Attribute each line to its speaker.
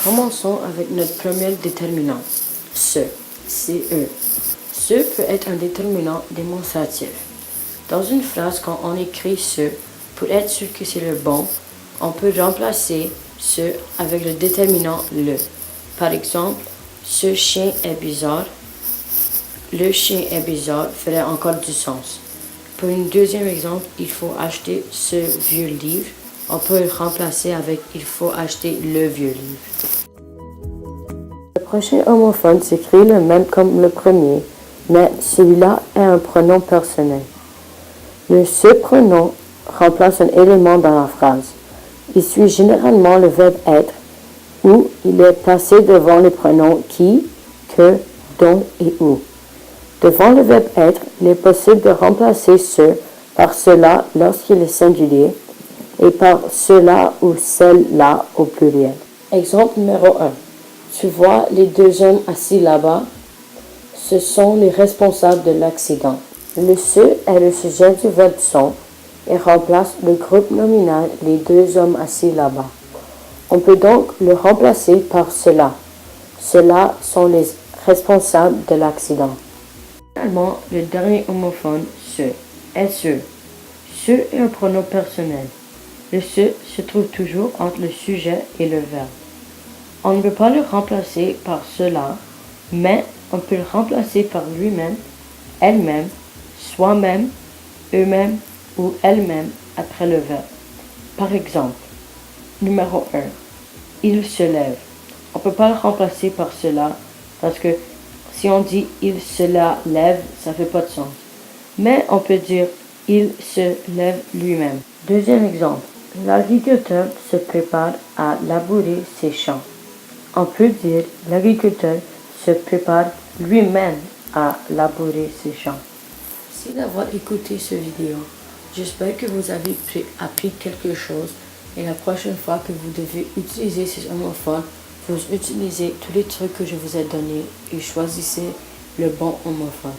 Speaker 1: Commençons avec notre premier déterminant, ce, C-E. Ce peut être un déterminant démonstratif. Dans une phrase, quand on écrit ce, pour être sûr que c'est le bon, on peut remplacer ce avec le déterminant le. Par exemple, ce chien est bizarre. Le chien est bizarre ferait encore du sens. Pour un deuxième exemple, il faut acheter ce vieux livre. On peut le remplacer avec il faut acheter le vieux livre. Le prochain homophone s'écrit le même comme le premier, mais celui-là est un pronom personnel. Le ce pronom remplace un élément dans la phrase. Il suit généralement le verbe être, où il est placé devant les pronoms qui, que, dont et où. Devant le verbe être, il est possible de remplacer ce par cela lorsqu'il est singulier et par cela ou celle-là au pluriel. Exemple numéro 1. Tu vois les deux hommes assis là-bas? Ce sont les responsables de l'accident. Le ce est le sujet du verbe sont et remplace le groupe nominal les deux hommes assis là-bas. On peut donc le remplacer par cela. Ceux-là sont les responsables de l'accident. Finalement, le dernier homophone, ce, est ce. Ce est un pronom personnel. Le ce se trouve toujours entre le sujet et le verbe. On ne peut pas le remplacer par cela, mais on peut le remplacer par lui-même, elle-même, soi-même, eux-mêmes ou elle-même après le verbe. Par exemple, numéro 1, il se lève. On ne peut pas le remplacer par cela parce que si on dit il se lève, ça ne fait pas de sens. Mais on peut dire il se lève lui-même. Deuxième exemple, l'agriculteur se prépare à labourer ses champs. On peut dire l'agriculteur se prépare lui-même à labourer ses champs. Merci d'avoir écouté cette vidéo. J'espère que vous avez appris quelque chose et la prochaine fois que vous devez utiliser ces homophones, vous utilisez tous les trucs que je vous ai donnés et choisissez le bon homophone.